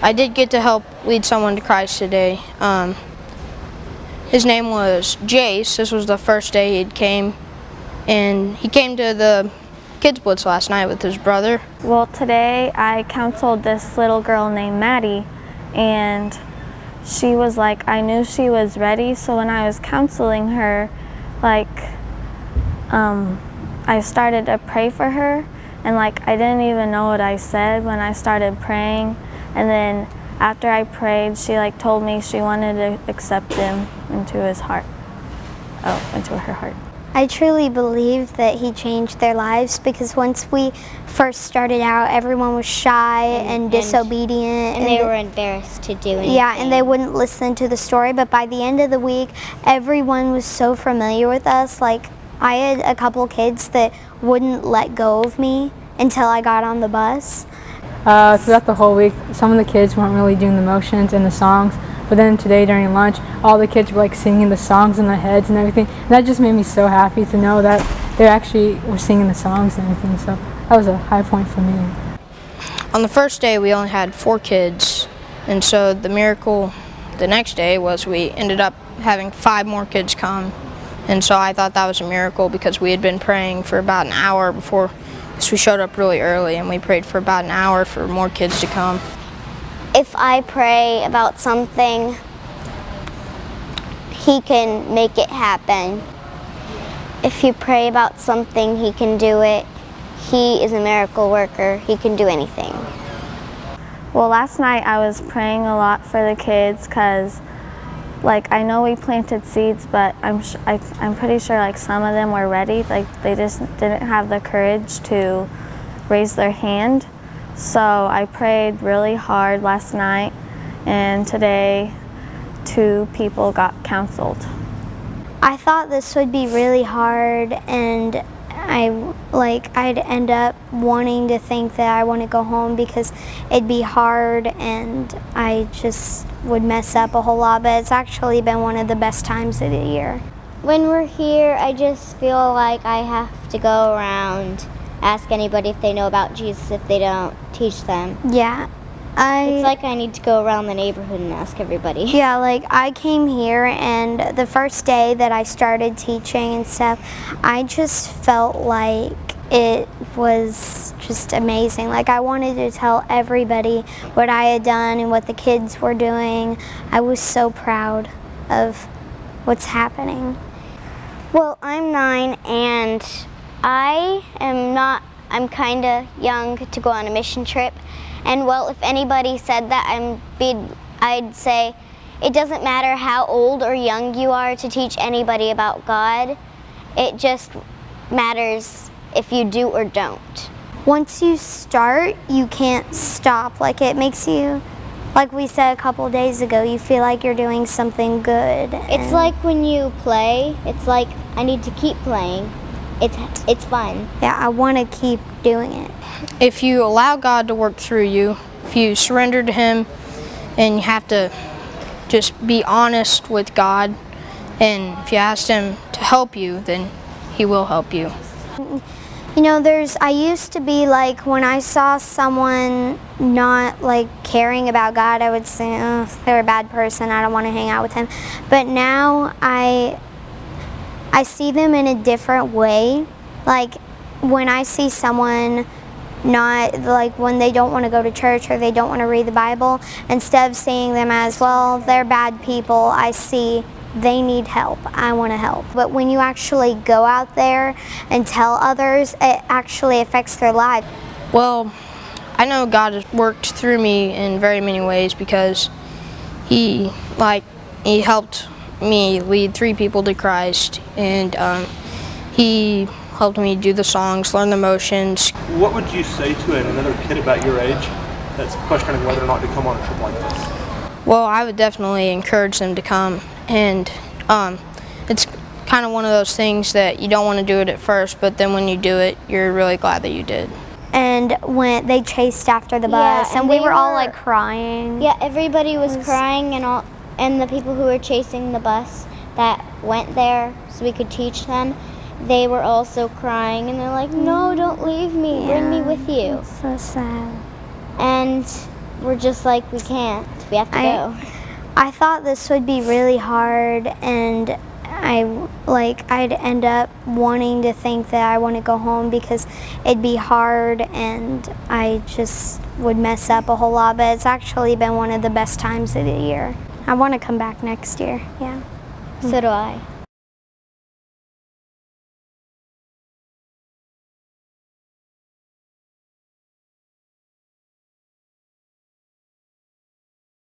I did get to help lead someone to Christ today. His name was Jace. This was the first day he came, and he came to the Kids Blitz last night with his brother. Well, today I counseled this little girl named Maddie, and she was like, I knew she was ready, so when I was counseling her, I started to pray for her, and I didn't even know what I said when I started praying, and then after I prayed, she told me she wanted to accept him into his heart, into her heart. I truly believe that he changed their lives, because once we first started out, everyone was shy and disobedient. And they were embarrassed to do anything. Yeah, and they wouldn't listen to the story, but by the end of the week, everyone was so familiar with us. I had a couple kids that wouldn't let go of me until I got on the bus. Throughout the whole week, some of the kids weren't really doing the motions and the songs, but then today during lunch, all the kids were singing the songs in their heads and everything. And that just made me so happy to know that they actually were singing the songs and everything, so that was a high point for me. On the first day, we only had 4 kids, and so the miracle the next day was we ended up having 5 more kids come. And so I thought that was a miracle, because we had been praying for about an hour before. So we showed up really early, and we prayed for about an hour for more kids to come. If I pray about something, he can make it happen. If you pray about something, he can do it. He is a miracle worker. He can do anything. Well, last night I was praying a lot for the kids, because I know we planted seeds, but I'm pretty sure some of them were ready. They just didn't have the courage to raise their hand. So I prayed really hard last night, and today 2 people got counseled. I thought this would be really hard, and I'd end up wanting to think that I want to go home because it'd be hard and I just would mess up a whole lot, but it's actually been one of the best times of the year. When we're here, I just feel like I have to go around, ask anybody if they know about Jesus if they don't teach them. Yeah. It's like I need to go around the neighborhood and ask everybody. Yeah, I came here, and the first day that I started teaching and stuff, I just felt like it was just amazing. I wanted to tell everybody what I had done and what the kids were doing. I was so proud of what's happening. Well, I'm 9, and I'm kind of young to go on a mission trip. And well, if anybody said that, I'd say it doesn't matter how old or young you are to teach anybody about God. It just matters if you do or don't. Once you start, you can't stop. It makes you, like we said a couple days ago, you feel like you're doing something good. It's like when you play, it's like I need to keep playing. It's fun. Yeah, I want to keep doing it. If you allow God to work through you, if you surrender to Him, and you have to just be honest with God, and if you ask Him to help you, then He will help you. You know, I used to be when I saw someone not caring about God, I would say, oh, they're a bad person, I don't want to hang out with him. But now I see them in a different way. When I see someone not, when they don't want to go to church or they don't want to read the Bible, instead of seeing them as, well, they're bad people, I see they need help, I want to help. But when you actually go out there and tell others, it actually affects their life. Well, I know God has worked through me in very many ways, because He helped me lead 3 people to Christ, and He helped me do the songs, learn the motions. What would you say to another kid about your age that's questioning whether or not to come on a trip like this? Well, I would definitely encourage them to come, and it's kind of one of those things that you don't want to do it at first, but then when you do it, you're really glad that you did. And when they chased after the bus, and we were all crying. Yeah, everybody was crying, and the people who were chasing the bus that went there so we could teach them, they were also crying, and they're like, no, don't leave me, bring me with you. It's so sad. And we're just like, we can't. We have to go. I thought this would be really hard, and I'd end up wanting to think that I want to go home because it'd be hard and I just would mess up a whole lot, but it's actually been one of the best times of the year. I want to come back next year, yeah. So do I.